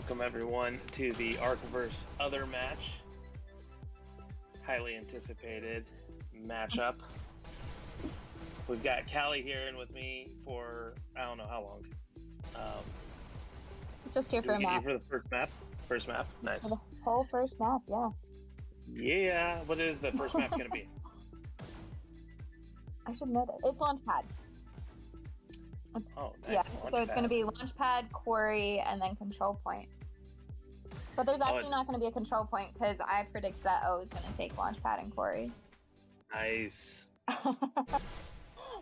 Welcome everyone to the Arcverse Other match. Highly anticipated matchup. We've got Callie here and with me for I don't know how long. Just here for a map. For the first map. First map, nice. For the whole first map, yeah. Yeah. What is the first map going to be? I should know that. It's Launchpad. Nice. Yeah, so it's going to be Launchpad, Quarry, and then Control Point. But there's actually not going to be a Control Point because I predict that O is going to take Launchpad and Quarry. Nice.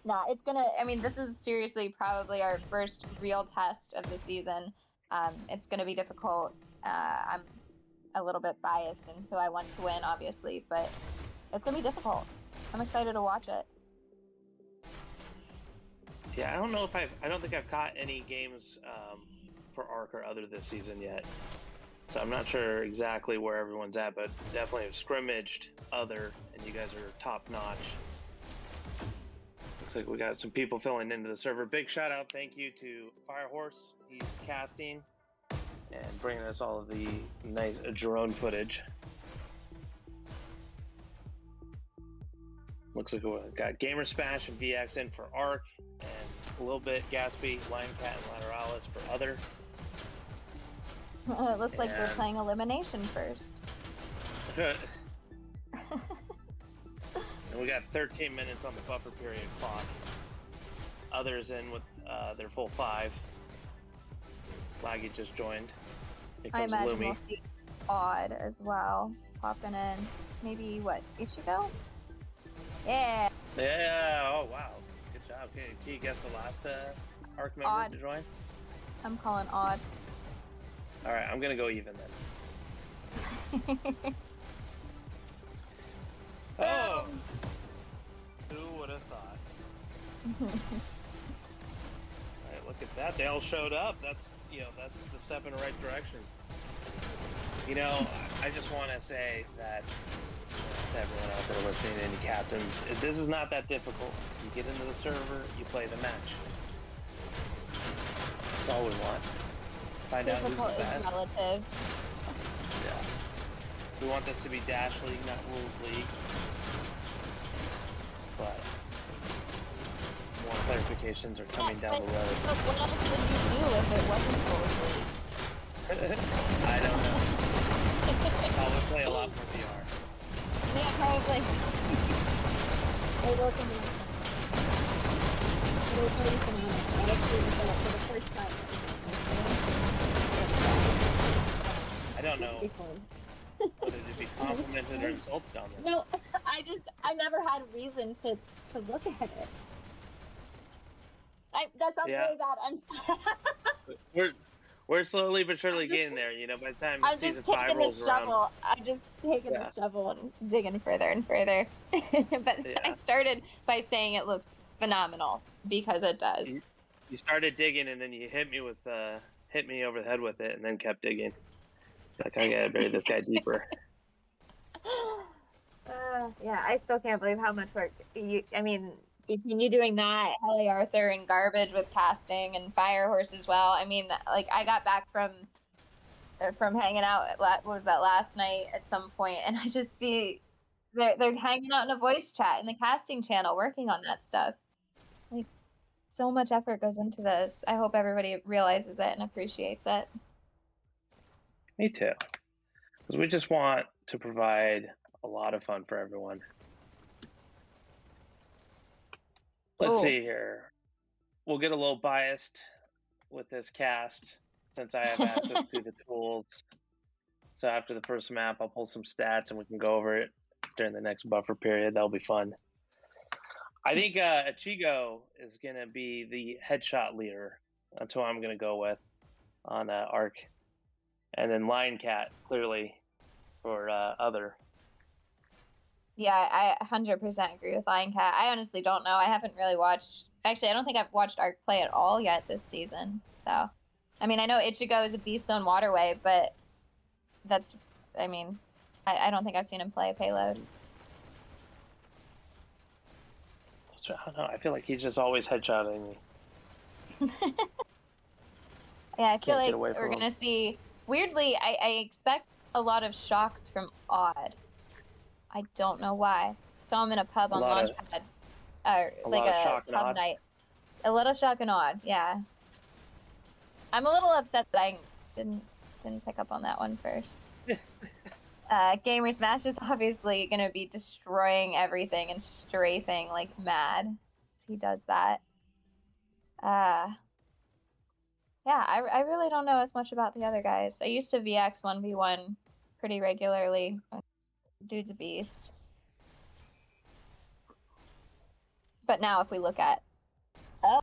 Nah, it's going to... I mean, this is seriously probably our first real test of the season. It's going to be difficult. I'm a little bit biased, and so I want to win, obviously, but it's going to be difficult. I'm excited to watch it. Yeah, I don't know if I don't think I've caught any games for Arc or Other this season yet. So I'm not sure exactly where everyone's at, but definitely have scrimmaged Other, and you guys are top notch. Looks like we got some people filling into the server. Big shout out, thank you to Firehorse. He's casting and bringing us all of the nice drone footage. Looks like we've got Gamer Smash and VX in for Arc, and a little bit Gatsby, Linecat, and Lateralis for Other. It looks like they're playing Elimination first. And we got 13 minutes on the buffer period clock. Others in with their full 5. Laggy just joined. Here comes I imagine Lumi. we'll see Odd as well, popping in. Maybe, what, Ichigo? Yeah. Yeah, oh wow. Good job. Can you guess the last Arc member Odd. to join? I'm calling Odd. Alright, I'm gonna go even then. Oh! Who would have thought? Alright, look at that. They all showed up. That's the step in the right direction. You know, I just want to say that to everyone out there listening, any captains, this is not that difficult. You get into the server, you play the match. That's all we want. Find out who's the Difficult best. is relative. Yeah. We want this to be Dash League, not Rules League. But more clarifications are coming down the road. But what else would you do if it wasn't Rules League? I don't know. I would play a lot more VR. Yeah, probably. They work in the It was really phenomenal. I actually for the first time. I don't know whether to be complimented or insulted on this. No, I never had reason to look at it. That sounds really bad. I'm sorry. We're slowly but surely getting there, you know, by the time I'm season just 5 taking rolls the shovel. around. I'm just taking the shovel and Digging further and further. But I started by saying it looks phenomenal, because it does. You started digging and then you hit me over the head with it and then kept digging. Like, I gotta bury this guy deeper. Yeah, I still can't believe how much work between you doing that, Hallie Arthur and Garbage with casting and Firehorse as well. I mean, like, I got back from hanging out what was that, last night at some point, and I just see they're hanging out in a voice chat in the casting channel working on that stuff. Like, so much effort goes into this. I hope everybody realizes it and appreciates it. Me too. Because we just want to provide a lot of fun for everyone. Let's see here. We'll get a little biased with this cast since I have access to the tools. So after the first map, I'll pull some stats and we can go over it during the next buffer period. That'll be fun. I think Ichigo is going to be the headshot leader. That's who I'm going to go with on Arc. And then Linecat, clearly, for Other. Yeah, I 100% agree with Linecat. I honestly don't know. I haven't really watched... Actually, I don't think I've watched Arc play at all yet this season. So, I mean, I know Ichigo is a beast on Waterway, but that's... I mean, I don't think I've seen him play a payload. I don't know. I feel like he's just always headshotting me. Yeah, I feel like we're going to see Weirdly, I expect a lot of shocks from Odd. I don't know why. Saw him in a pub A on lot of Launchpad, a like lot of a shock and pub odd. night. A little shock and Odd, yeah. I'm a little upset that I didn't pick up on that one first. Gamer Smash is obviously gonna be destroying everything and strafing like mad. He does that. Yeah, I really don't know as much about the other guys. I used to VX 1v1 pretty regularly. Dude's a beast. But now if we look at... Oh.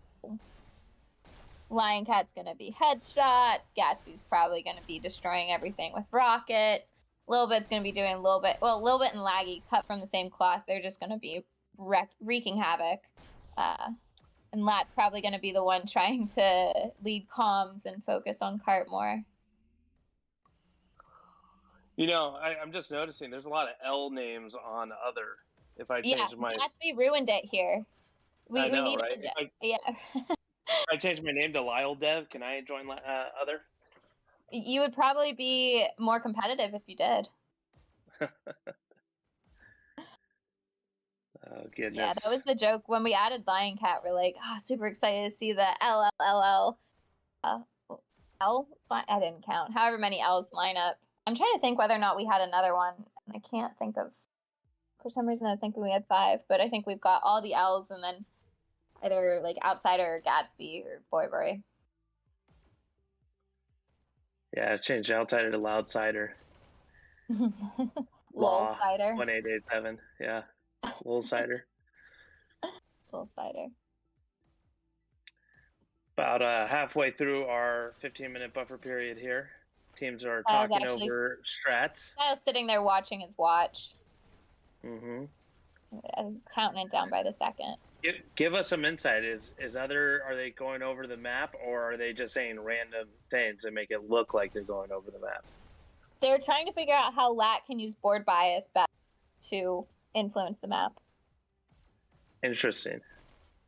Lion Cat's gonna be headshots. Gatsby's probably gonna be destroying everything with rockets. Lil Bit's gonna be doing Lil Bit... Well, Lil Bit and Laggy, cut from the same cloth. They're just gonna be wreaking havoc. And Lat's probably going to be the one trying to lead comms and focus on Cart more. You know, I'm just noticing there's a lot of L names on other. If I change my... Gatsby ruined it here. I know, we need right? yeah. If I change my name to Lyle Dev, can I join other? You would probably be more competitive if you did. Oh, goodness. Yeah, that was the joke. When we added Lion Cat, we're like, oh, super excited to see the LLLL. L? I didn't count. However many L's line up. I'm trying to think whether or not we had another one. I can't think of... For some reason, I was thinking we had 5, but I think we've got all the L's and then either like Outsider or Gatsby or Boy Boy. Yeah, I changed Outsider to Loudsider. Law Lolsider. 1887. Yeah, Lolsider. Lolsider. About halfway through our 15-minute buffer period here. Teams are talking over strats. I was sitting there watching his watch. Mm-hmm. I was counting it down by the second. Give us some insight. Are they going over the map, or are they just saying random things and make it look like they're going over the map? They're trying to figure out how Lat can use board bias best to influence the map. Interesting.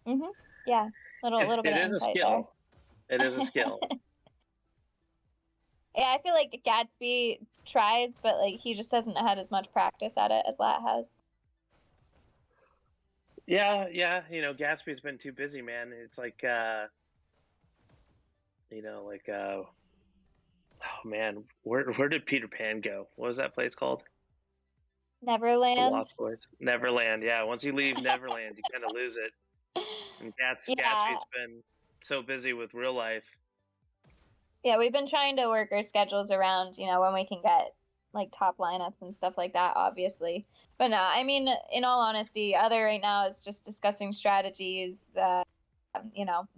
Mm-hmm. Yeah. Little bit of insight there. It is a skill. Yeah, I feel like Gatsby tries, but like he just hasn't had as much practice at it as Lat has. Yeah. You know, Gatsby's been too busy, man. It's like, oh man, where did Peter Pan go? What was that place called? Neverland. The Lost Boys. Neverland. Yeah. Once you leave Neverland, you kind of lose it. And Gatsby's been so busy with real life. Yeah, we've been trying to work our schedules around, when we can get like top lineups and stuff like that, obviously. But no, I mean, in all honesty, Other right now is just discussing strategies,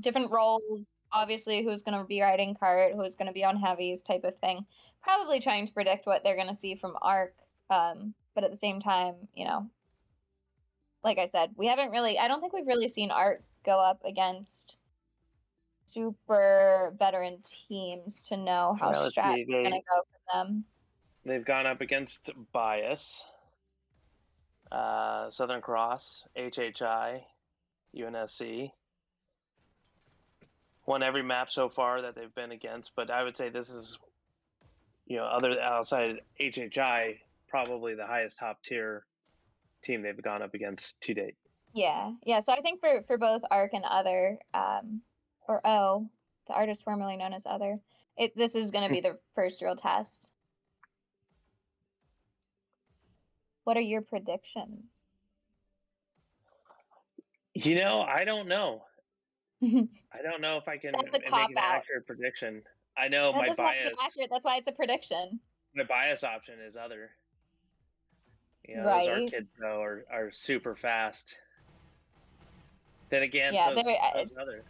different roles, obviously who's going to be riding Cart, who's going to be on heavies type of thing. Probably trying to predict what they're going to see from Arc. But at the same time, like I said, I don't think we've really seen Arc go up against super veteran teams to know how strat is going to go for them. They've gone up against Bias, Southern Cross, HHI, UNSC. Won every map so far that they've been against, but I would say this is, other outside HHI, probably the highest top tier team they've gone up against to date. Yeah. So I think for both Arc and Other, or O, the artist formerly known as Other, this is going to be the first real test. What are your predictions? I don't know. I don't know if I can make an accurate prediction. I know my bias. Accurate. That's why it's a prediction. My bias option is Other. Right. Those our kids though are super fast. Then again, so's Other.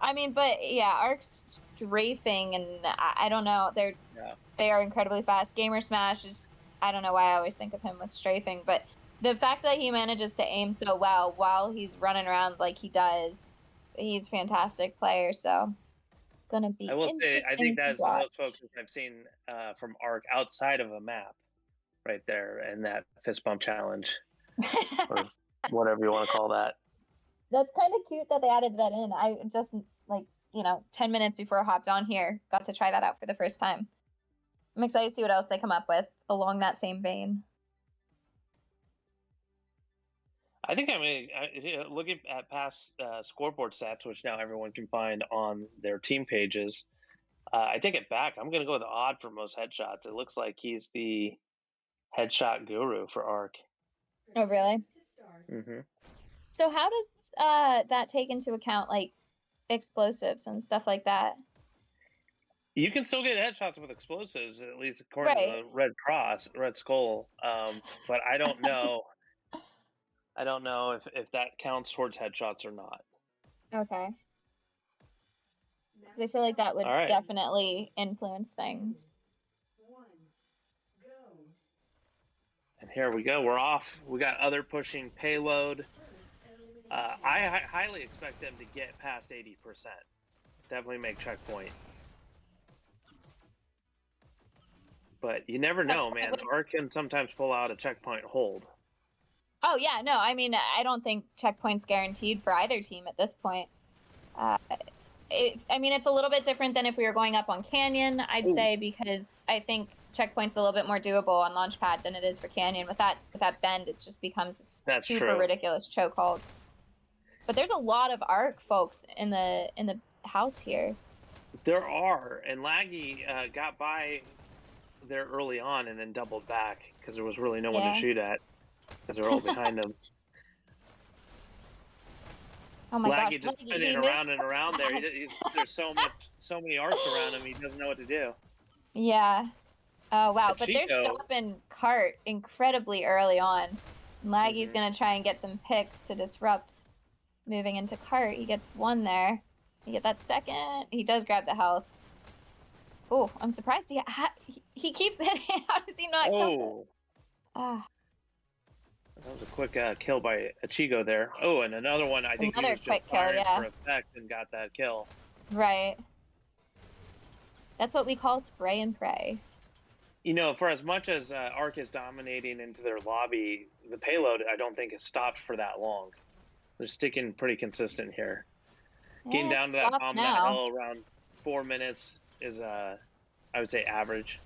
I mean, but yeah, Arc's strafing, and I don't know. They are incredibly fast. Gamer Smash is, I don't know why I always think of him with strafing, but the fact that he manages to aim so well while he's running around like he does, he's a fantastic player. So, gonna be. I will say, I think that's the most focus I've seen from Arc outside of a map, right there, and that fist bump challenge, or whatever you want to call that. That's kind of cute that they added that in. I just 10 minutes before I hopped on here, got to try that out for the first time. I'm excited to see what else they come up with along that same vein. I think looking at past scoreboard stats, which now everyone can find on their team pages. I take it back. I'm going to go with Odd for most headshots. It looks like he's the headshot guru for Arc. Oh, really? Mm-hmm. So how does that take into account like explosives and stuff like that? You can still get headshots with explosives, at least according to Right. the Red Skull. But I don't know. I don't know if that counts towards headshots or not. Okay. Because I feel like that would All right. definitely influence things. And here we go. We're off. We got other pushing payload. I highly expect them to get past 80%. Definitely make checkpoint. But you never know, man. Arc can sometimes pull out a checkpoint hold. Oh, yeah. No, I mean, I don't think checkpoint's guaranteed for either team at this point. I mean, it's a little bit different than if we were going up on Canyon, I'd say, because I think checkpoint's a little bit more doable on Launchpad than it is for Canyon. With that bend, it just becomes super ridiculous chokehold. But there's a lot of Arc folks in the house here. There are, and Laggy got by there early on and then doubled back because there was really no one to shoot at because they're all behind them. Oh my Laggy gosh! just spinning around and around there. There's so many arcs around him. He doesn't know what to do. Yeah. Oh wow! But they're stopping Cart incredibly early on. Laggy's gonna try and get some picks to disrupt. Moving into Cart, he gets one there. He get that second. He does grab the health. Oh, I'm surprised he keeps hitting. How does he not kill it? Ah. That was a quick kill by Ichigo there. Oh, and another one. I think he was just firing for effect and got that kill. Right. That's what we call spray and pray. You know, for as much as Arc is dominating into their lobby, the payload I don't think has stopped for that long. They're sticking pretty consistent here. Getting down to that bomb that hill around 4 minutes is, I would say, average.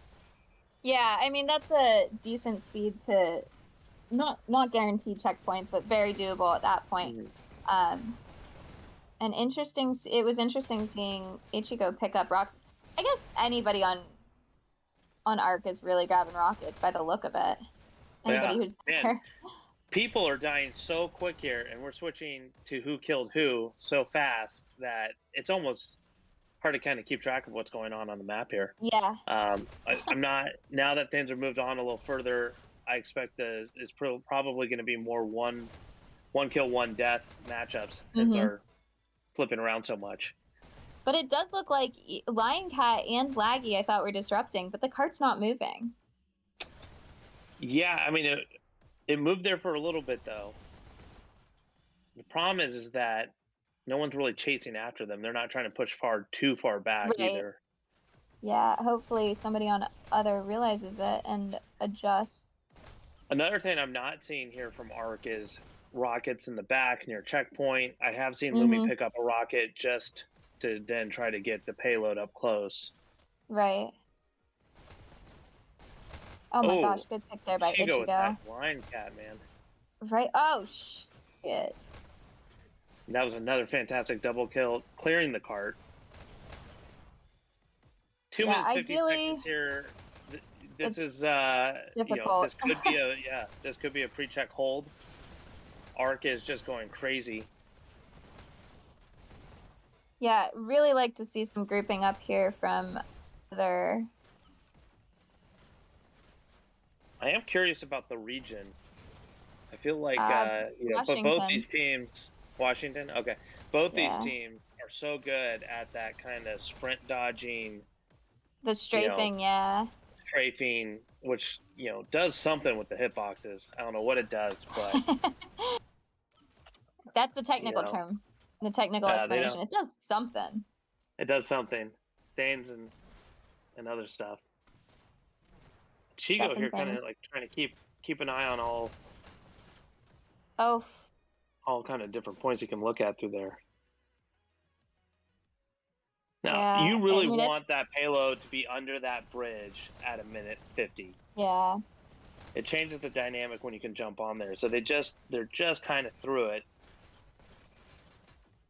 Yeah, I mean that's a decent speed to. Not guaranteed checkpoint, but very doable at that point. And it was interesting seeing Ichigo pick up rocks. I guess anybody on Arc is really grabbing rockets by the look of it. Anybody who's there. Man, people are dying so quick here, and we're switching to who killed who so fast that it's almost hard to kind of keep track of what's going on the map here. Yeah. I'm not, now that things are moved on a little further, I expect it's probably going to be more one kill, one death matchups since are flipping around so much. But it does look like Lion Cat and Laggy I thought were disrupting, but the cart's not moving. Yeah, I mean, it moved there for a little bit, though. The problem is that no one's really chasing after them. They're not trying to push too far back either. Yeah, hopefully somebody on other realizes it and adjusts. Another thing I'm not seeing here from Arc is rockets in the back near checkpoint. I have seen Lumi pick up a rocket just to then try to get the payload up close. Right. Oh my gosh, good pick there by Ichigo. With that Lion Cat, man. Right. Oh, shit. That was another fantastic double kill, clearing the cart. 2 minutes 50 seconds here. This is difficult. This could be a pre-check hold. Arc is just going crazy. Yeah, really like to see some grouping up here from other. I am curious about the region. I feel like but both these teams, Washington. Okay, both these teams are so good at that kind of sprint dodging. The strafing, strafing, which does something with the hitboxes. I don't know what it does, but that's the technical term, the technical explanation. It does something. It does something. Danes and other stuff. Chigo here, kind of like trying to keep an eye on all kind of different points you can look at through there. Now, Yeah, you I really mean, want that payload to be under that bridge at a minute 50. yeah. It changes the dynamic when you can jump on there. So they're just kind of through it.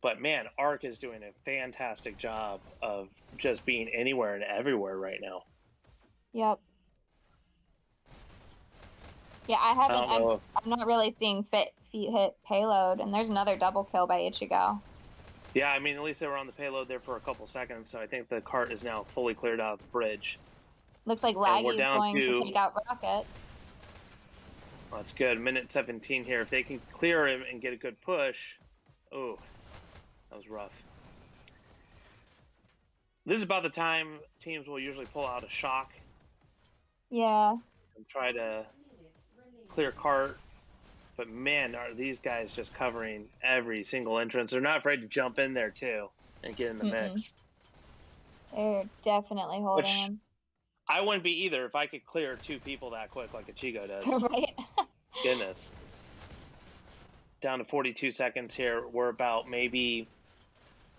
But man, Ark is doing a fantastic job of just being anywhere and everywhere right now. Yep. Yeah, I don't know. I'm not really seeing feet hit payload, and there's another double kill by Ichigo. Yeah, I mean, at least they were on the payload there for a couple seconds, so I think the cart is now fully cleared out of the bridge. Looks like And we're Laggy is down going to to- take out rockets. Well, that's good. Minute 17 here. If they can clear him and get a good push. Oh, that was rough. This is about the time teams will usually pull out a shock Yeah. and try to clear cart. But man, are these guys just covering every single entrance. They're not afraid to jump in there too and get in the mix. They're definitely holding Which him. I wouldn't be either if I could clear 2 people that quick like Ichigo does. Right? Goodness. Down to 42 seconds here. We're about maybe,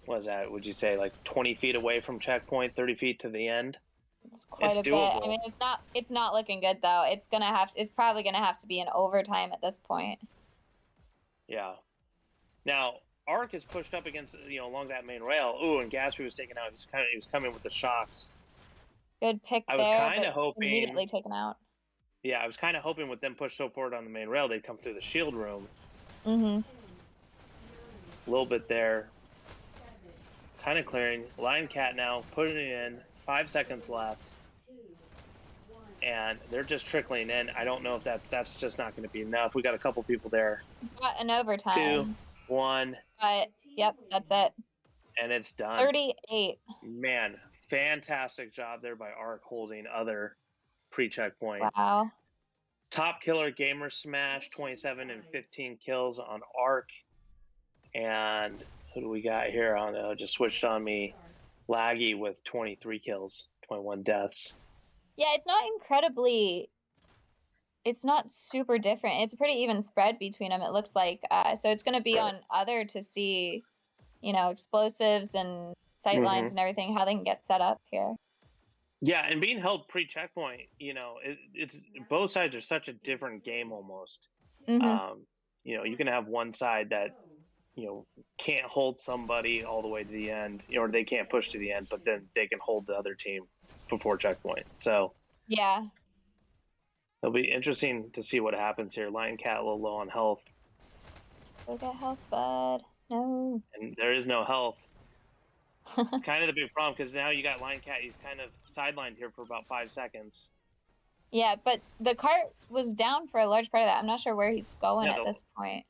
what is that? Would you say like 20 feet away from checkpoint, 30 feet to the end? It's quite a doable. bit. I mean, it's not looking good though. It's probably gonna have to be an overtime at this point. Yeah. Now, Ark is pushed up against, along that main rail. Ooh, and Gatsby was taken out. He was coming with the shocks. Good pick I was there, kind but of hoping. immediately taken out. Yeah, I was kind of hoping with them pushed so forward on the main rail, they'd come through the shield room. Mm-hmm. A little bit there. Kind of clearing. Lion Cat now putting it in. 5 seconds left. And they're just trickling in. I don't know if that's just not going to be enough. We got a couple people there. Got an overtime. 2, 1. But yep, that's it. And it's done. 38. Man, fantastic job there by Ark holding other pre-checkpoint. Wow. Top killer Gamer Smash, 27 and 15 kills on Ark. And who do we got here? I don't know, just switched on me. Laggy with 23 kills, 21 deaths. Yeah, it's not super different. It's a pretty even spread between them, it looks like. So it's going to be on other to see, explosives and sight lines and everything, how they can get set up here. Yeah, and being held pre-checkpoint, it's both sides are such a different game almost. You can have one side that, can't hold somebody all the way to the end, or they can't push to the end, but then they can hold the other team before checkpoint. So yeah, it'll be interesting to see what happens here. Lion Cat a little low on health. Go get health, bud. No. And there is no health. It's kind of the big problem because now you got Lion Cat. He's kind of sidelined here for about 5 seconds. Yeah, but the cart was down for a large part of that. I'm not sure where he's going at this point.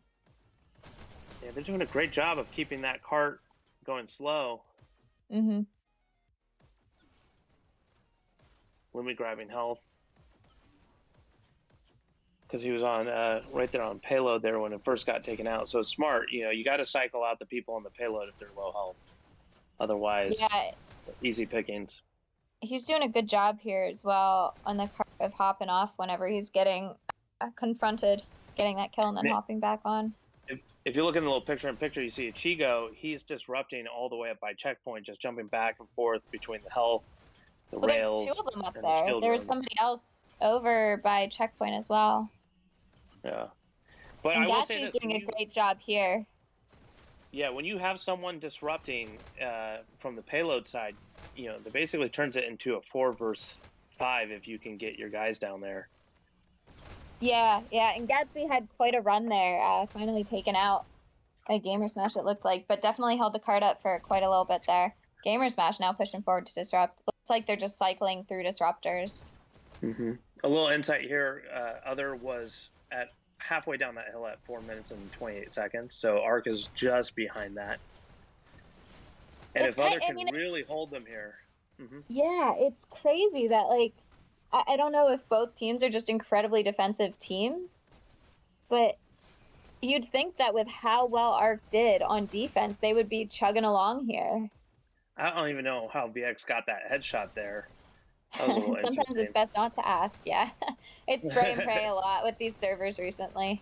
Yeah, they're doing a great job of keeping that cart going slow. Mm-hmm. Limit grabbing health. Because he was on right there on payload there when it first got taken out. So it's smart. You got to cycle out the people on the payload if they're low health. Otherwise, easy pickings. He's doing a good job here as well on the cart of hopping off whenever he's getting confronted, getting that kill and then hopping back on. If you look in the little picture-in-picture, you see Ichigo. He's disrupting all the way up by checkpoint, just jumping back and forth between the health, the rails. There's 2 of them up there. There was somebody else over by checkpoint as well. Yeah. But and I will say Gatsby's that doing a great job here. Yeah, when you have someone disrupting from the payload side, that basically turns it into a 4 versus 5 if you can get your guys down there. Yeah, and Gatsby had quite a run there, finally taken out by Gamer Smash, it looked like, but definitely held the card up for quite a little bit there. Gamer Smash now pushing forward to disrupt. Looks like they're just cycling through disruptors. Mm-hmm. A little insight here. Other was at halfway down that hill at 4 minutes and 28 seconds, so Ark is just behind that. And if Other can really hold them here. Mm-hmm. Yeah, it's crazy that, I don't know if both teams are just incredibly defensive teams, but you'd think that with how well Ark did on defense, they would be chugging along here. I don't even know how VX got that headshot there. That was a little Sometimes it's best not to ask, yeah. It's spray and pray a lot with these servers recently.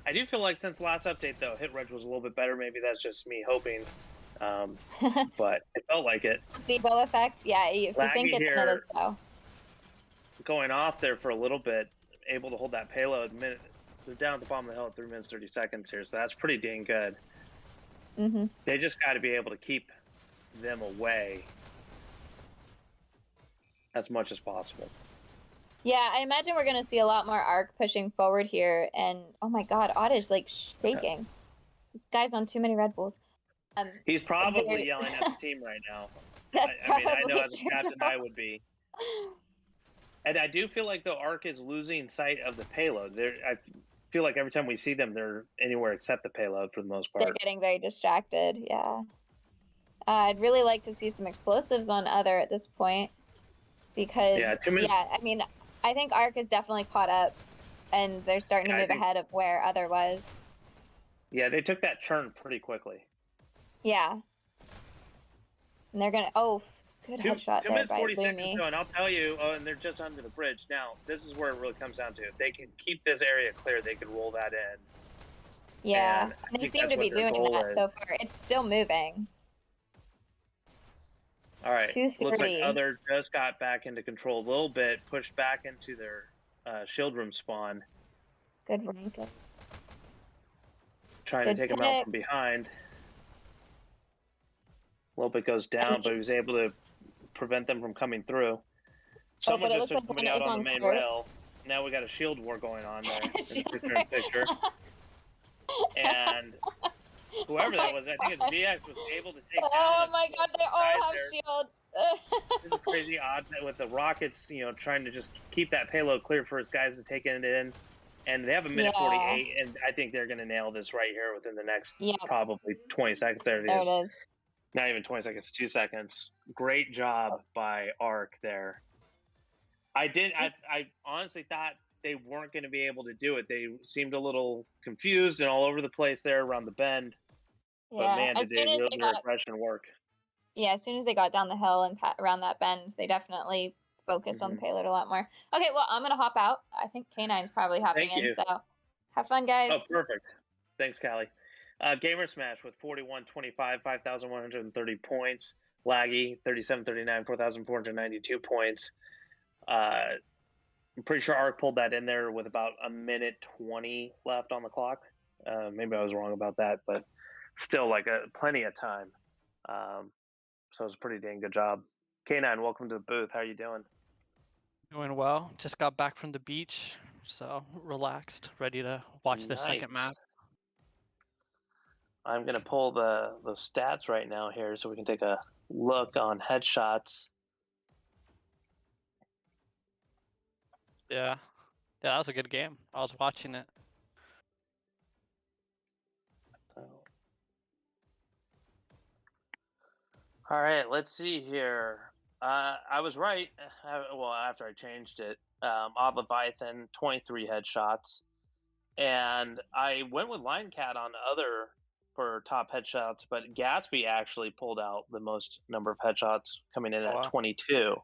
I do feel like since last update, though, hit reg was a little bit better. Maybe that's just me hoping. But it felt like it. Placebo effect? Yeah, if you think Laggy it, then it here, is so. going off there for a little bit, able to hold that payload. They're down at the bottom of the hill at 3 minutes 30 seconds here, so that's pretty dang good. They just got to be able to keep them away as much as possible. Yeah, I imagine we're gonna see a lot more arc pushing forward here, and oh my god, Odd is like shaking. Okay. This guy's on too many Red Bulls. He's probably yelling at the team right now. I mean, I know as a captain I would be. And I do feel like the Arc is losing sight of the payload. I feel like every time we see them, they're anywhere except the payload for the most part. They're getting very distracted, yeah. I'd really like to see some explosives on Other at this point. Because, yeah, I mean, I think Arc is definitely caught up, and they're starting to move ahead of where Other was. Yeah, they took that churn pretty quickly. Yeah. And they're going to... Oh, good headshot 2 there minutes by 40 Lumi. seconds going. I'll tell you, and they're just under the bridge. Now, this is where it really comes down to. If they can keep this area clear, they can roll that in. Yeah, and they seem to be doing that so far. It's still moving. All right, looks like Other just got back into control a little bit, pushed back into their shield room spawn. Good rank. Trying to take him out from behind. A little bit goes down, but he was able to prevent them from coming through. Someone just took somebody out on the main rail. Now we got a shield war going on there in the picture. And whoever that was, I think it's VX, was able to take down. Oh my god, they all have shields. This is crazy odd with the rockets, trying to just keep that payload clear for his guys to take it in. And they have a minute 48, and I think they're going to nail this right here within the next probably 20 seconds. There it is. Not even 20 seconds, 2 seconds. Great job by Arc there. I honestly thought they weren't going to be able to do it. They seemed a little confused and all over the place there around the bend. But man, did they really refresh and work. Yeah, as soon as they got down the hill and around that bend, they definitely focused on the payload a lot more. Okay, well, I'm going to hop out. I think K9's probably hopping in, so have fun, guys. Oh, perfect. Thanks, Callie. Gamer Smash with 41-25, 5,130 points. Laggy, 37-39, 4,492 points. I'm pretty sure Arc pulled that in there with about a minute 20 left on the clock. Maybe I was wrong about that, but still like plenty of time. So it was a pretty dang good job. K9, welcome to the booth. How are you doing? Doing well. Just got back from the beach, so relaxed, ready to watch the second map. I'm going to pull the stats right now here so we can take a look on headshots. Yeah, that was a good game. I was watching it. All right, let's see here. I was right. Well, after I changed it, Leviathan, 23 headshots. And I went with Lion Cat on Other for top headshots, but Gatsby actually pulled out the most number of headshots, coming in at 22.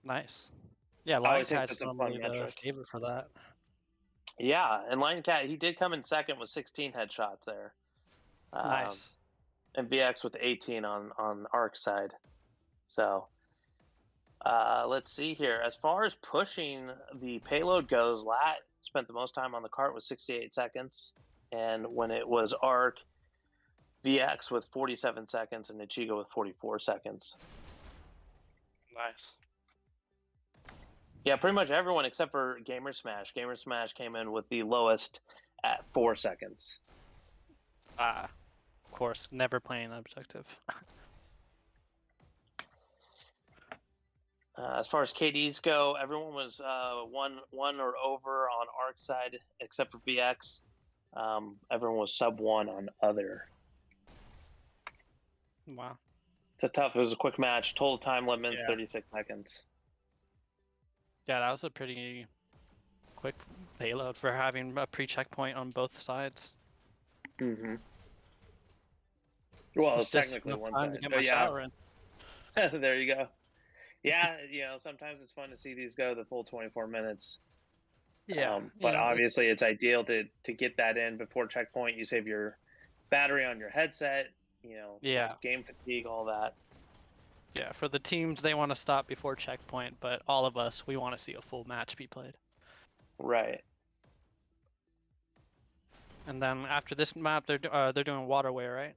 Nice. Yeah, Lion Cat's normally the favorite for that. Yeah, and Lion Cat, he did come in second with 16 headshots there. Nice. And VX with 18 on Arc side. So let's see here. As far as pushing the payload goes, Lat spent the most time on the cart with 68 seconds. And when it was Arc, VX with 47 seconds and Ichigo with 44 seconds. Nice. Yeah, pretty much everyone except for Gamer Smash. Gamer Smash came in with the lowest at 4 seconds. Of course, never playing objective. As far as KDs go, everyone was one or over on Arc side except for VX. Everyone was sub 1 on Other. Wow. It was a quick match. Total time limits 36 seconds. Yeah, that was a pretty quick payload for having a pre-checkpoint on both sides. Mm-hmm. Well, it's technically one side. To get my shower in. There you go. Yeah, sometimes it's fun to see these go the full 24 minutes. Yeah. But obviously it's ideal to get that in before checkpoint. You save your battery on your headset, you know, Yeah. game fatigue, all that. Yeah, for the teams, they want to stop before checkpoint, but all of us, we want to see a full match be played. Right. And then after this map, they're doing Waterway, right?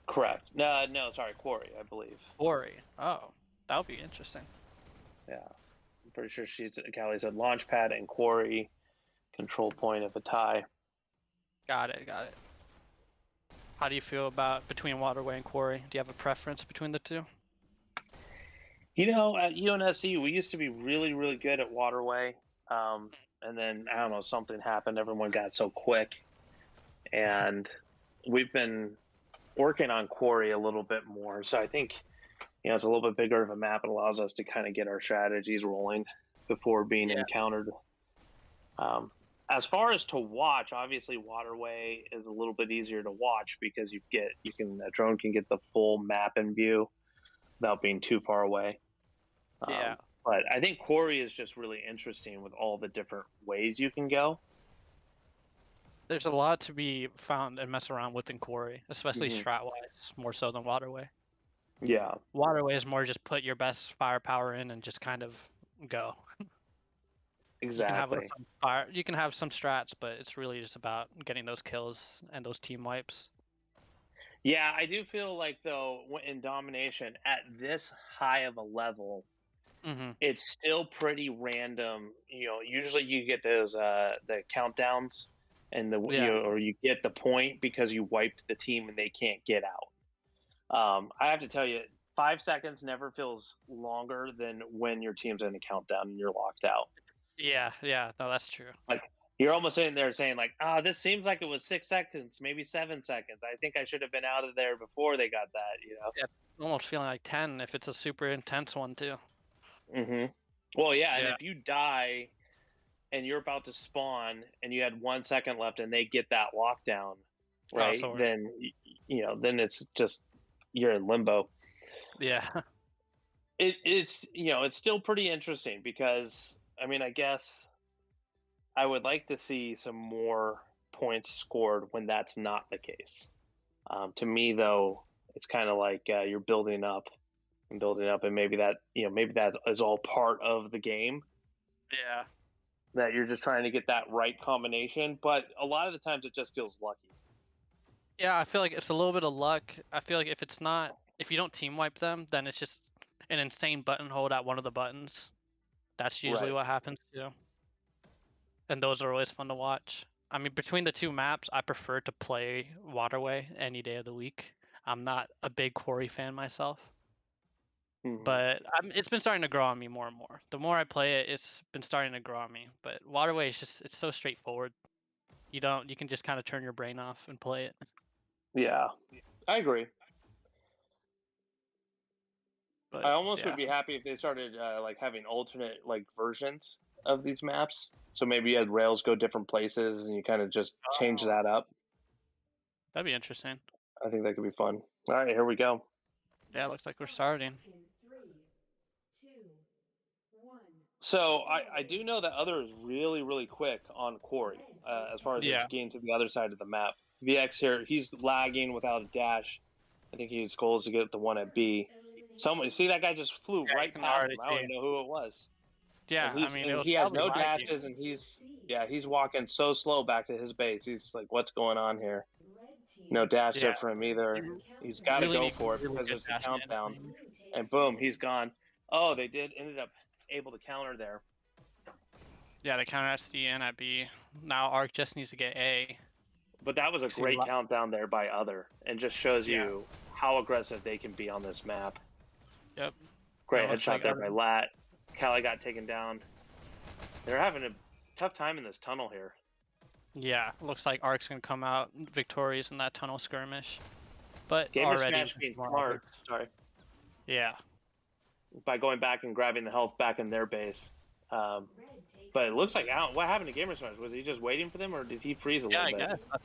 Correct. No, sorry, Quarry, I believe. Quarry. Oh, that would be interesting. Yeah, I'm pretty sure Callie said Launchpad and Quarry, control point of a tie. Got it. How do you feel about between Waterway and Quarry? Do you have a preference between the two? You know, at UNSC, we used to be really, really good at Waterway. And then, I don't know, something happened. Everyone got so quick. And we've been working on Quarry a little bit more. So I think, you know, it's a little bit bigger of a map. It allows us to kind of get our strategies rolling before being encountered. As far as to watch, obviously Waterway is a little bit easier to watch because a drone can get the full map in view without being too far away. Yeah. But I think Quarry is just really interesting with all the different ways you can go. There's a lot to be found and mess around with in Quarry, especially Mhm. strat-wise, more so than Waterway. Yeah. Waterway is more just put your best firepower in and just kind of go. Exactly. You can have some strats, but it's really just about getting those kills and those team wipes. Yeah, I do feel like though in domination at this high of a level, it's still pretty random. You know, usually you get those the countdowns and you get the point because you wiped the team and they can't get out. I have to tell you, 5 seconds never feels longer than when your team's in a countdown and you're locked out. Yeah, no, that's true. Like you're almost sitting there saying like, this seems like it was 6 seconds, maybe 7 seconds. I think I should have been out of there before they got that, you know? Yeah, it's almost feeling like 10 if it's a super intense one too. Well, yeah, and if you die and you're about to spawn and you had 1 second left and they get that lockdown, right? Then, you know, then it's just, you're in limbo. Yeah. It's, you know, it's still pretty interesting because, I mean, I guess I would like to see some more points scored when that's not the case. To me, though, it's kind of like you're building up and building up, and maybe that is all part of the game. Yeah. That you're just trying to get that right combination, but a lot of the times it just feels lucky. Yeah, I feel like it's a little bit of luck. I feel like if you don't team wipe them, then it's just an insane button hold at one of the buttons. That's usually what happens too. And those are always fun to watch. I mean, between the two maps, I prefer to play Waterway any day of the week. I'm not a big Quarry fan myself. But it's been starting to grow on me more and more. The more I play it, it's been starting to grow on me. But Waterway is it's so straightforward. You can just kind of turn your brain off and play it. Yeah, I agree. But, I almost would be happy if they started like having alternate like versions of these maps. So maybe you had rails go different places and you kind of just change that up. That'd be interesting. I think that could be fun. All right, here we go. Yeah, it looks like we're starting. So I do know that Other is really, really quick on Quarry as far as getting to the other side of the map. VX here, he's lagging without a dash. I think his goal is to get the one at B. See that guy just flew right past him. I don't even know who it was. Yeah, I mean, he has no dashes, and he's walking so slow back to his base. He's like, what's going on here? No dash there for him either. He's got to go for it because there's the countdown. And boom, he's gone. Oh, they ended up able to counter there. Yeah, they counter at C and at B. Now Arc just needs to get A. But that was a great countdown there by Other, and just shows you how aggressive they can be on this map. Yep. Great headshot there by Lat. Callie got taken down. They're having a tough time in this tunnel here. Yeah, looks like Arc's gonna come out victorious in that tunnel skirmish. But Gamer already Smash being smart. Sorry. Yeah. By going back and grabbing the health back in their base. But it looks like what happened to Gamer Smash? Was he just waiting for them, or did he freeze a little bit? Yeah, I guess. I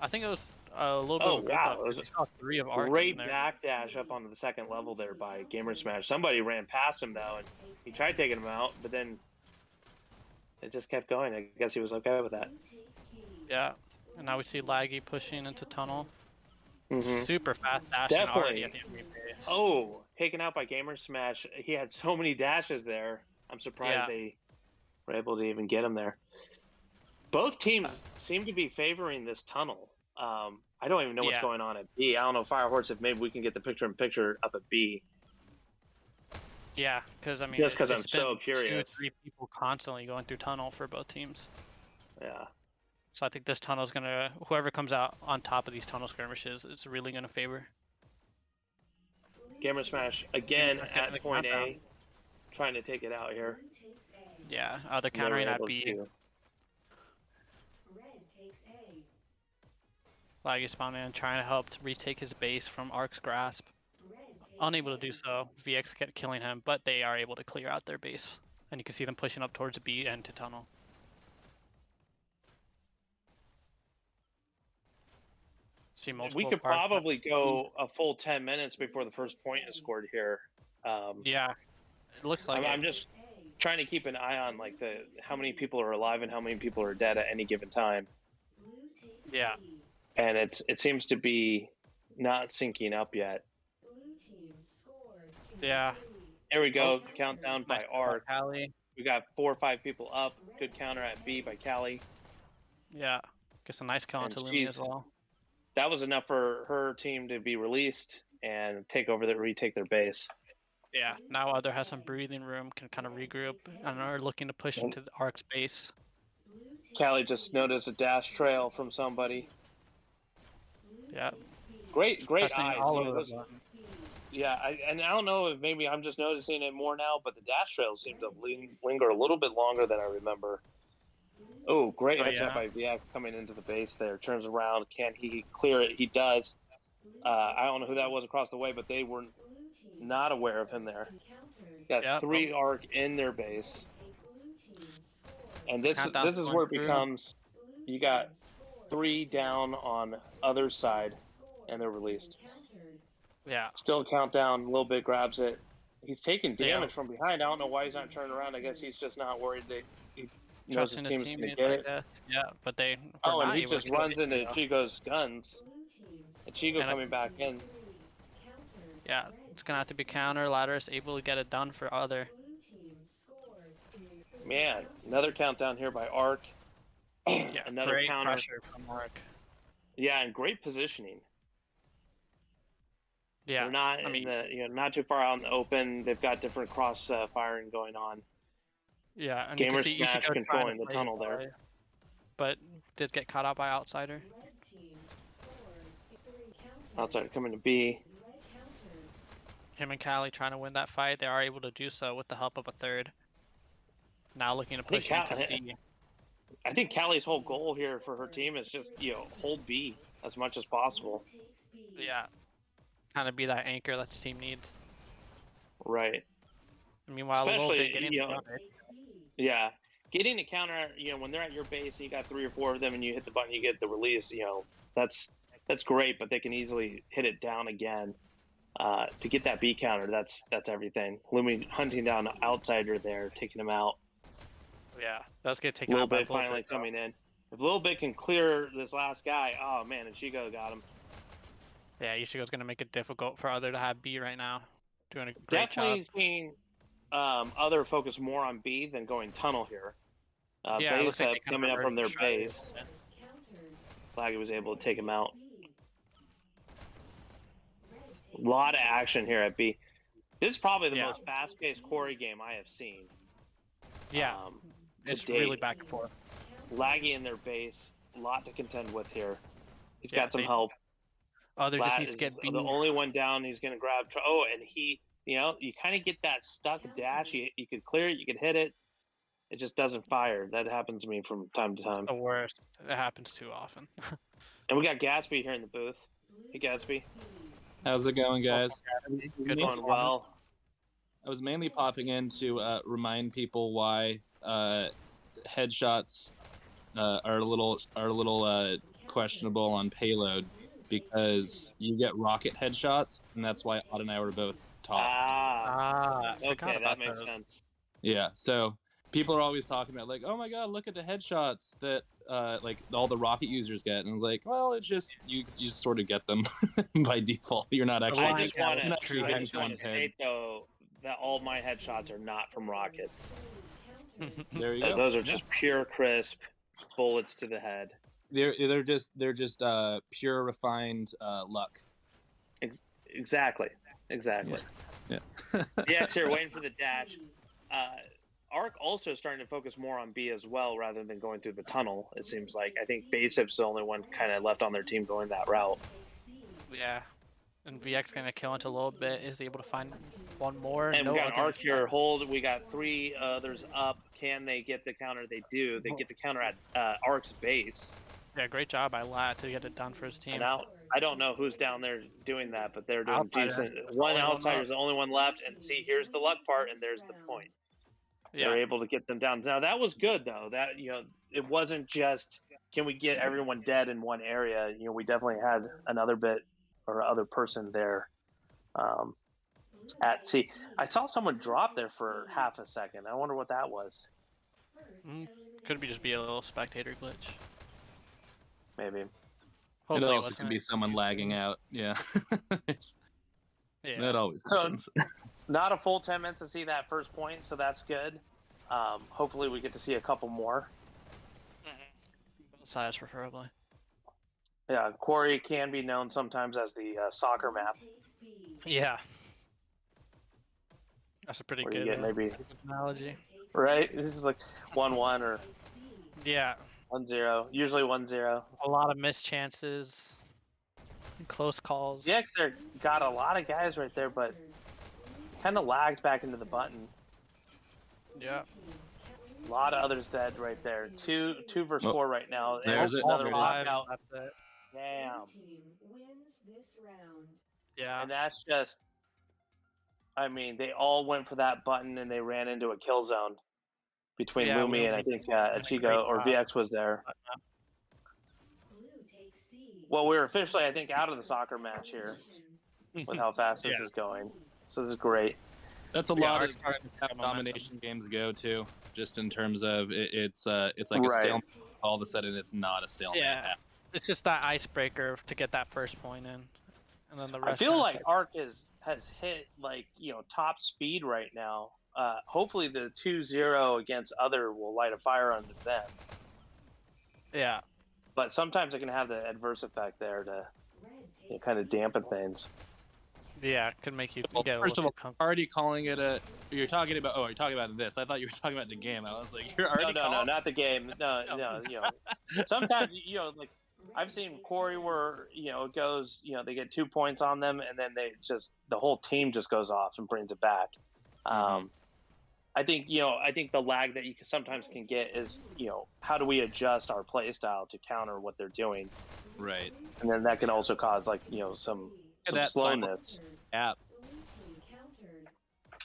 think it was a little bit. Oh wow! It was a 3 of Arc great backdash up onto the second level there by Gamer Smash. Somebody ran past him though, and he tried taking him out, but then it just kept going. I guess he was okay with that. Yeah. And now we see Laggy pushing into tunnel. Mm-hmm. Super fast dashing already Definitely. at the enemy base. Oh, taken out by Gamer Smash. He had so many dashes there. I'm surprised Yeah. they were able to even get him there. Both teams seem to be favoring this tunnel. I don't even know what's Yeah. going on at B. I don't know, Firehorse, if maybe we can get the picture-in-picture up at B. Yeah, because I mean, Just 'cause I'm it's been so curious. 2-3 people constantly going through tunnel for both teams. Yeah. So I think this tunnel's gonna, whoever comes out on top of these tunnel skirmishes, is really gonna favor. Gamer Smash again Getting the at point countdown. A, trying to take it out here. Yeah, they're Never countering at able B. to. Laggy spawning in, trying to help to retake his base from Ark's grasp. Unable to do so. VX kept killing him, but they are able to clear out their base. And you can see them pushing up towards B and to tunnel. See multiple. We could probably go a full 10 minutes before the first point is scored here. Yeah, it looks like I'm just trying to keep an eye on like how many people are alive and how many people are dead at any given time. Yeah. And it seems to be not syncing up yet. Yeah. There we go. Countdown by Nice Arc. Callie. We got 4 or 5 people up. Good counter at B by Callie. Yeah. Gets a nice kill And onto Lumi as well. That was enough for her team to be released and retake their base. Yeah. Now Other has some breathing room, can kind of regroup, and are looking to push into the Ark's base. Callie just noticed a dash trail from somebody. Yeah. Great Pressing eyes. all You know, over those- the button. Yeah, I don't know if maybe I'm just noticing it more now, but the dash trails seem to linger a little bit longer than I remember. Oh, great Oh, headshot yeah. by VX coming into the base there. Turns around. Can he clear it? He does. I don't know who that was across the way, but they were not aware of him there. Got Yep. 3 Arc in their base. And this Countdown's is going where it through. becomes, you got 3 down on other side, and they're released. Yeah. Still countdown, a little bit grabs it. He's taking Yeah. damage from behind. I don't know why he's not turning around. I guess he's just not worried that he knows his Trusting his team's going to teammates, get I it. guess. Yeah, but they. Oh, were and not he able to just kill runs into Ichigo. Chigo's guns. And Chigo And coming back in. Yeah, it's gonna have to be counter. Ladder is able to get it done for Other. Man, another countdown here by Arc. Yeah, Another great counter. pressure from Ark. Yeah, and great positioning. Yeah, They're not I mean, not too far out in the open. They've got different cross firing going on. yeah, and Gamer you can see Smash Ichigo trying to controlling the play tunnel the there. play, but did get caught out by Outsider. Outside coming to B. Him and Callie trying to win that fight. They are able to do so with the help of a third. Now looking to push into C. I think Callie's whole goal here for her team is just hold B as much as possible. Yeah, kind of be that anchor that the team needs. Right. Meanwhile, a little Especially, bit getting Yeah. Getting a counter, when they're at your base and you got 3 or 4 of them and you hit the button, you get the release, that's great, but they can easily hit it down again. To get that B counter, that's everything. Lumi hunting down an outsider there, taking him out. Yeah, that's gonna take a Little Bit finally coming in. If Little Bit can clear this last guy, oh man, and Chigo got him. Yeah, Ichigo's gonna make it difficult for Other to have B right now. Doing a great Definitely job. seeing Other focus more on B than going tunnel here. Yeah, it looks base like they kinda coming up from their reversed the base. strategy. Flaggy was able to take him out. A lot of action here at B. This is probably the most fast-paced Quarry game I have seen. Yeah, to it's date. really back and forth. Laggy in their base, a lot to contend with here. He's Yeah, got some they- help. Other just Lat needs to get is B. the only one down. He's going to grab. Oh, and he, you kind of get that stuck dash. You could clear it, you could hit it. It just doesn't fire. That happens to me from time to time. The worst. It happens too often. And we got Gatsby here in the booth. Hey, Gatsby. How's it going, guys? Good Going well. I was mainly popping in to remind people why headshots are a little questionable on payload, because you get rocket headshots, and that's why Odd and I were both taught. I forgot Okay, that about makes those. sense. Yeah, so people are always talking about like, oh my god, look at the headshots that like all the rocket users get, and I was like, well, it's just you just sort of get them by default. You're not actually. I just want someone's to head. state though that all my headshots are not from rockets. There you go. Those are just pure crisp bullets to the head. They're just pure refined luck. Exactly. Yeah. Yeah, here waiting for the dash. Arc also is starting to focus more on B as well, rather than going through the tunnel. It seems like I think Basip's the only one kind of left on their team going that route. Yeah, and VX gonna kill into a little bit. Is able to find one more. And no we got other Arc here. Hold. We got 3 others up. Can they get the counter? They do. They get the counter at Arc's base. Yeah, great job by Lat to get it done for his team. And out. I don't know who's down there doing that, but they're doing Outsider. decent. One outsider is the only one left. And see, here's the luck part, and there's the point. Yeah. They're able to get them down. Now that was good though. That it wasn't just can we get everyone dead in one area. We definitely had another bit or other person there. At sea, I saw someone drop there for half a second. I wonder what that was. Could be just be a little spectator glitch. Maybe. It also could be someone lagging out. Yeah. Yeah. That always happens. Not a full 10 minutes to see that first point, so that's good. Hopefully we get to see a couple more. Both sides, preferably. Yeah, Quarry can be known sometimes as the soccer map. Yeah. That's a pretty good analogy. Right? This is like 1-1 or yeah 1-0. Usually 1-0. A lot of missed chances, close calls. Yeah, they got a lot of guys right there, but kind of lagged back into the button. Yeah. A lot of others dead right there. 2 versus 4 right now. There's another it. lockout. That's it. Damn. Yeah. And that's just. I mean, they all went for that button and they ran into a kill zone between Lumi and I think Achigo or VX was there. Well, we're officially, I think, out of the soccer match here with how fast this is going. So this is great. That's a lot of domination games go too, just in terms of it's like a stalemate. All of a sudden, it's not a stalemate. Yeah, it's just that icebreaker to get that first point in, and then the rest. I feel like Arc has hit like top speed right now. Hopefully, the 2-0 against other will light a fire under them. Yeah, but sometimes it can have the adverse effect there to kind of dampen things. Yeah, it could make you get first of all, already calling it a. You're talking about this. I thought you were talking about the game. I was like, you're already. No, not the game. No. Sometimes like I've seen Quarry where it goes. They get 2 points on them, and then the whole team just goes off and brings it back. I think the lag that you sometimes can get is how do we adjust our play style to counter what they're doing. Right. And then that can also cause some slowness. Yeah.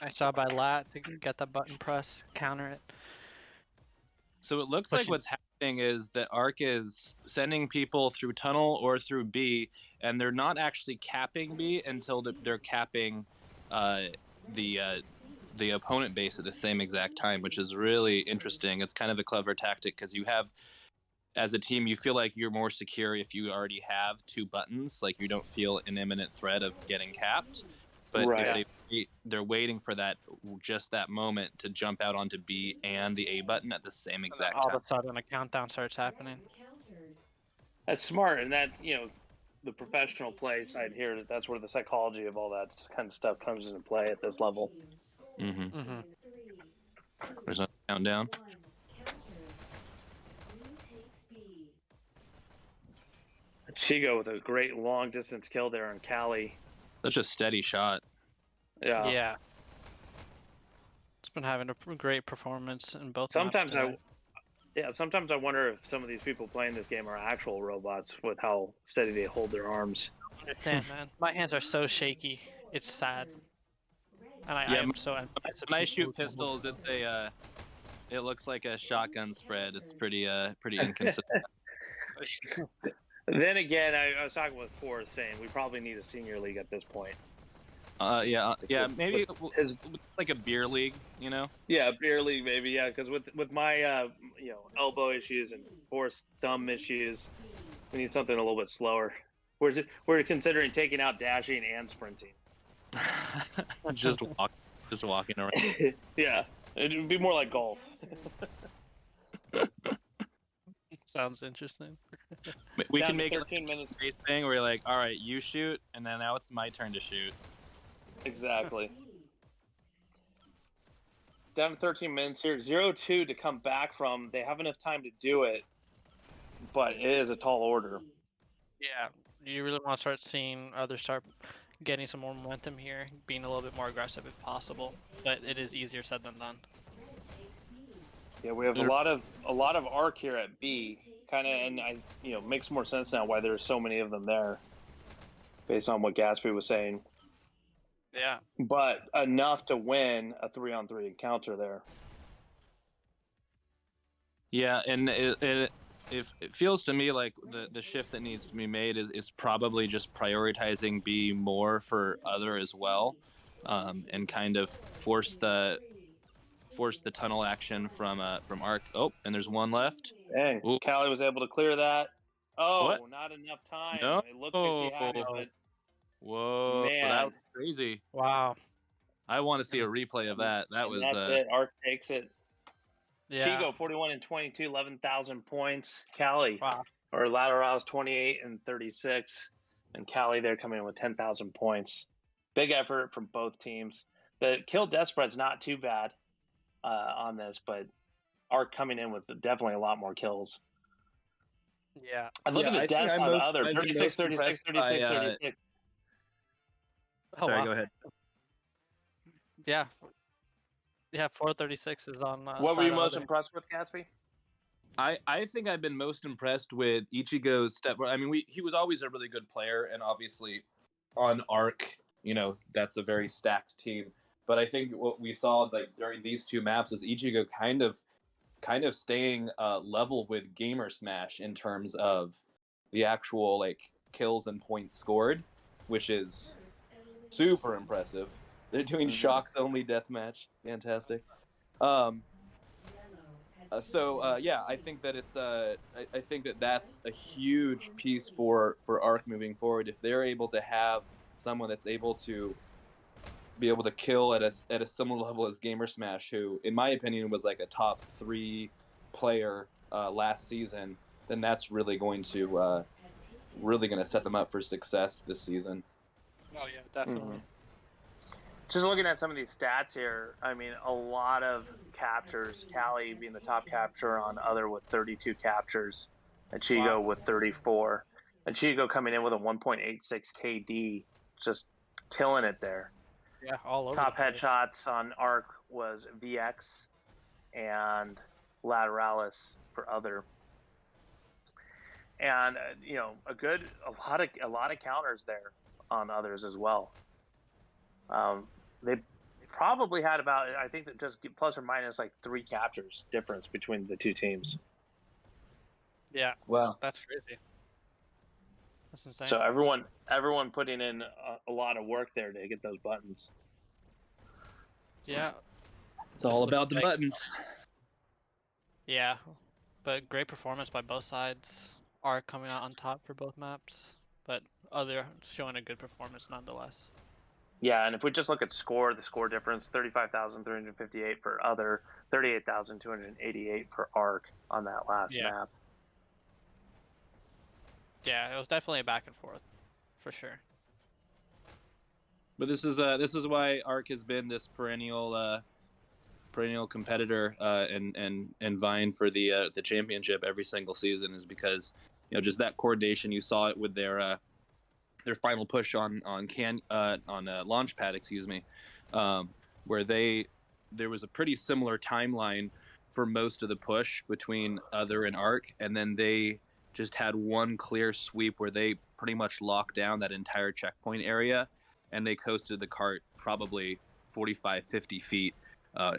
I saw by Lat to get the button press, counter it. So it looks like what's happening is that Arc is sending people through tunnel or through B, and they're not actually capping B until they're capping the opponent base at the same exact time, which is really interesting. It's kind of a clever tactic because you have, as a team, you feel like you're more secure if you already have 2 buttons, like you don't feel an imminent threat of getting capped. But if they're waiting for just that moment to jump out onto B and the A button at the same exact time. All of a sudden, a countdown starts happening. That's smart, and that the professional play side here. That's where the psychology of all that kind of stuff comes into play at this level. There's a countdown. Chigo with a great long distance kill there on Cali. Such a steady shot. Yeah. It's been having a great performance in both. Sometimes I wonder if some of these people playing this game are actual robots with how steady they hold their arms. I understand, man. My hands are so shaky. It's sad. And I am so. When I shoot pistols, it's it looks like a shotgun spread. It's pretty inconsistent. Then again, I was talking with Forrest saying we probably need a senior league at this point. Yeah. Maybe His like a beer league, you know? Yeah, beer league maybe. Yeah, because with my elbow issues and forced thumb issues, we need something a little bit slower. We're considering taking out dashing and sprinting. just walking around. Yeah, it'd be more like golf. Sounds interesting. We Down can to make it 13 minutes. a race thing where you're like, all right, you shoot, and then now it's my turn to shoot. Exactly. Down to 13 minutes here. 0-2 to come back from. They have enough time to do it, but it is a tall order. Yeah, you really want to start seeing others start getting some more momentum here, being a little bit more aggressive if possible. But it is easier said than done. Yeah, we have a lot of arc here at B, kind of, and makes more sense now why there's so many of them there, based on what Gatsby was saying. Yeah. But enough to win a 3-on-3 encounter there. Yeah, and it feels to me like the shift that needs to be made is probably just prioritizing B more for other as well, and kind of force the tunnel action from Arc. Oh, and there's one left. Dang, Ooh. Callie was able to clear that. Oh, What? not enough time. No. It looked like she had it, but whoa, man, that was crazy. Wow. I want to see a replay of that. That was that's it. Arc takes it. Yeah. Chigo 41 and 22, 11,000 points. Callie Wow. or Lateralis 28 and 36, and Callie there coming in with 10,000 points. Big effort from both teams. The kill death spread's not too bad on this, but Arc coming in with definitely a lot more kills. Yeah. And look at the deaths on the other 36, 36, 36, 36. Oh, Sorry, wow. go ahead. Yeah. Yeah, 436 is on. What were you most impressed with, Gatsby? I think I've been most impressed with Ichigo's step. I mean, he was always a really good player, and obviously on Arc, that's a very stacked team. But I think what we saw like during these two maps was Ichigo kind of staying level with Gamer Smash in terms of the actual like kills and points scored, which is super impressive. They're doing shocks only deathmatch, fantastic. Yeah, I think that it's I think that that's a huge piece for Arc moving forward. If they're able to have someone that's able to be able to kill at a similar level as Gamer Smash, who in my opinion was like a top 3 player last season, then that's really going to set them up for success this season. Oh yeah, definitely. Just looking at some of these stats here, I mean, a lot of captures. Callie being the top capture on other with 32 captures, and Chigo with 34. And Chigo coming in with a 1.86 KD, just killing it there. Yeah, all over. Top headshots on Arc was VX and Lateralis for other. And a lot of counters there on others as well. They probably had about, I think that just plus or minus like 3 captures difference between the two teams. Yeah. Wow, that's crazy. That's insane. So everyone putting in a lot of work there to get those buttons. Yeah. It's all about the buttons. Yeah, but great performance by both sides. Arc coming out on top for both maps, but other showing a good performance nonetheless. Yeah, and if we just look at the score difference, 35,358 for other, 38,288 for Arc on that last map. Yeah, it was definitely a back and forth, for sure. But this is why Arc has been this perennial competitor and vying for the championship every single season, is because just that coordination. You saw it with their final push on Launchpad, excuse me, where there was a pretty similar timeline for most of the push between Other and Arc, and then they just had one clear sweep where they pretty much locked down that entire checkpoint area, and they coasted the cart probably 45, 50 feet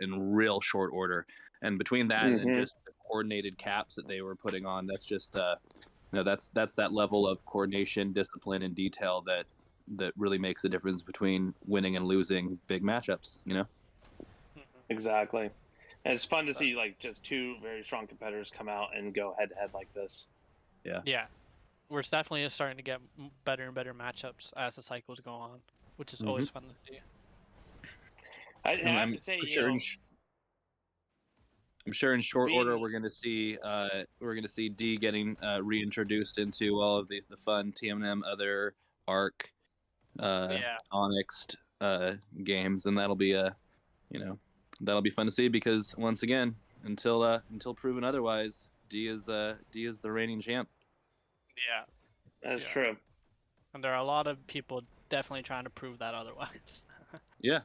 in real short order. And between that and just the coordinated caps that they were putting on, that's just that's that level of coordination, discipline, and detail that that really makes the difference between winning and losing big matchups. Exactly. And it's fun to see like just two very strong competitors come out and go head to head like this. Yeah, we're definitely starting to get better and better matchups as the cycles go on, which is always fun to see. I have to say, I'm sure in short order we're going to see D getting reintroduced into all of the fun TMNM other Arc, Onyx games, and that'll be that'll be fun to see because once again, until proven otherwise, D is the reigning champ. Yeah, that's true. And there are a lot of people definitely trying to prove that otherwise. Yeah.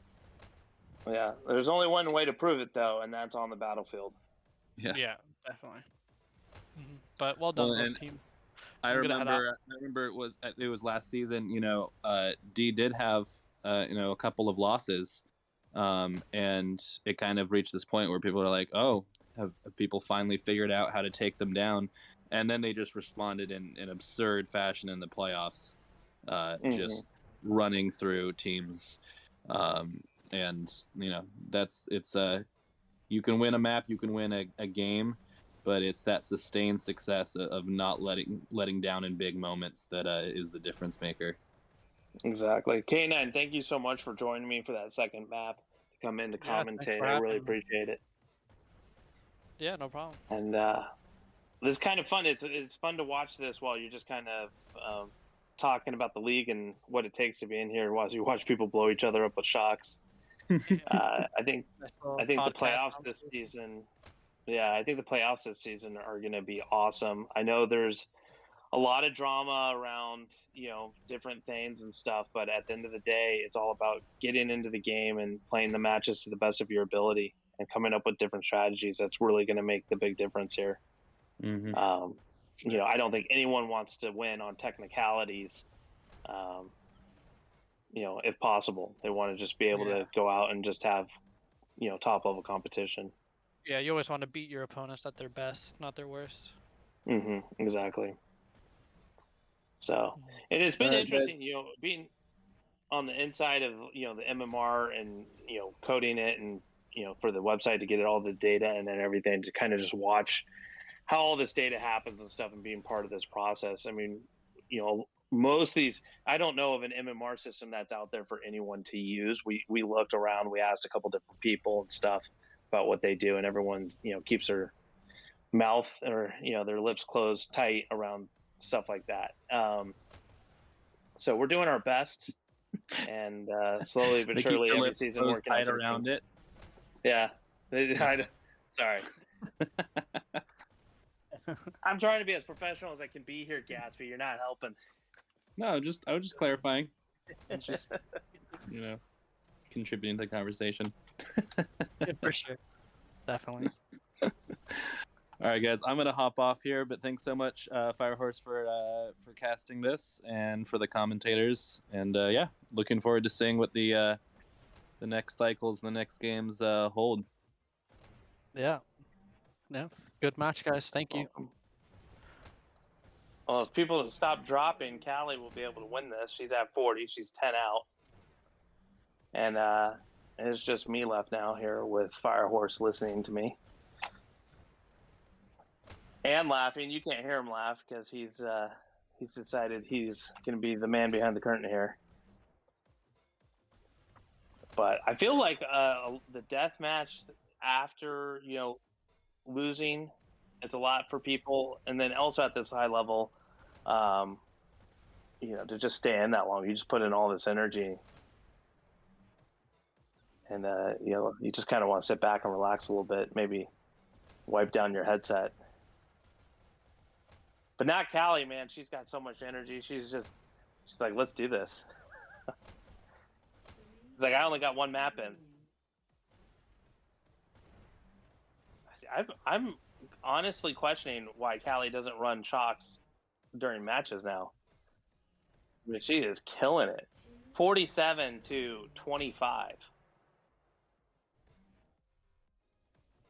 Yeah, there's only one way to prove it though, and that's on the battlefield. Yeah, definitely. But well done, team. I remember it was last season. D did have a couple of losses, and it kind of reached this point where people are like, "Oh, have people finally figured out how to take them down?" And then they just responded in an absurd fashion in the playoffs, just running through teams. And you can win a map, you can win a game, but it's that sustained success of not letting down in big moments that is the difference maker. Exactly. K9, thank you so much for joining me for that second map to come in to commentate. I really appreciate it. Yeah, no problem. And this is kind of fun. It's fun to watch this while you're just kind of talking about the league and what it takes to be in here while you watch people blow each other up with shocks. I think the playoffs this season. Yeah, I think the playoffs this season are going to be awesome. I know there's a lot of drama around, different things and stuff, but at the end of the day, it's all about getting into the game and playing the matches to the best of your ability and coming up with different strategies. That's really going to make the big difference here. I don't think anyone wants to win on technicalities. If possible, they want to just be able to go out and just have, top level competition. Yeah, you always want to beat your opponents at their best, not their worst. Exactly. So it has been interesting, being on the inside of the MMR and coding it and for the website to get all the data and then everything to kind of just watch how all this data happens and stuff and being part of this process. I mean, most of these, I don't know of an MMR system that's out there for anyone to use. We looked around, we asked a couple different people and stuff about what they do, and everyone keeps their mouth or their lips closed tight around stuff like that. So we're doing our best, and slowly but surely every season working tight around it. Yeah, sorry. I'm trying to be as professional as I can be here, Gatsby. You're not helping. No, I was just clarifying. It's just contributing to the conversation. For sure, definitely. All right, guys, I'm gonna hop off here, but thanks so much, Firehorse, for casting this and for the commentators, and looking forward to seeing what the next cycles, the next games hold. Yeah, good match, guys. Thank you. Well, if people stop dropping, Callie will be able to win this. She's at 40. She's 10 out, and it's just me left now here with Firehorse listening to me. And laughing. You can't hear him laugh because he's decided he's going to be the man behind the curtain here. But I feel like the death match after losing, it's a lot for people, and then also at this high level, to just stay in that long, you just put in all this energy, and you just kind of want to sit back and relax a little bit, maybe wipe down your headset. But not Callie, man. She's got so much energy. She's like, let's do this. It's like, I only got one map in. I'm honestly questioning why Callie doesn't run shocks during matches now. I mean, she is killing it. 47-25. I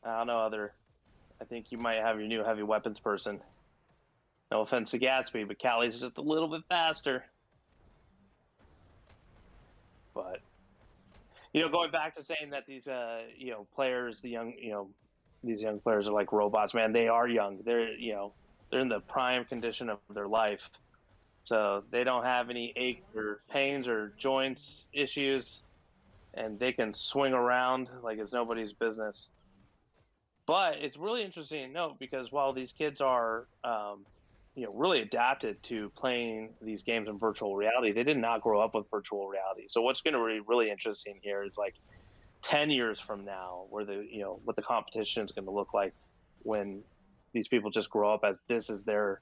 don't know, I think you might have your new heavy weapons person. No offense to Gatsby, but Callie's just a little bit faster. But going back to saying that these players, these young players are like robots, man. They are young. They're in the prime condition of their life, so they don't have any aches or pains or joints issues, and they can swing around like it's nobody's business. But it's really interesting to note, because while these kids are really adapted to playing these games in virtual reality, they did not grow up with virtual reality. So what's going to be really interesting here is like 10 years from now, where what the competition is going to look like when these people just grow up as this is their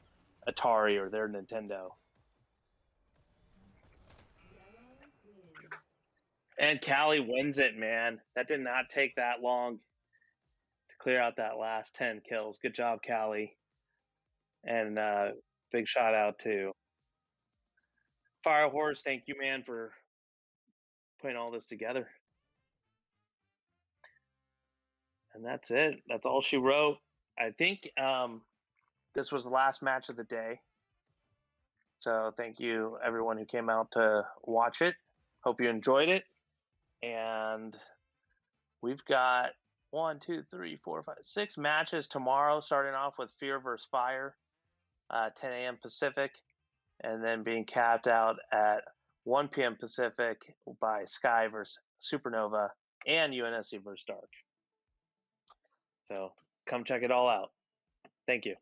Atari or their Nintendo. And Callie wins it, man. That did not take that long to clear out that last 10 kills. Good job, Callie. And big shout out to Fire Horse. Thank you, man, for putting all this together. And that's it. That's all she wrote. I think this was the last match of the day. So thank you, everyone who came out to watch it. Hope you enjoyed it. And we've got 6 matches tomorrow, starting off with Fear vs. Fire, 10 a.m. Pacific, and then being capped out at 1 p.m. Pacific by Sky vs. Supernova and UNSC vs. Dark. So come check it all out. Thank you.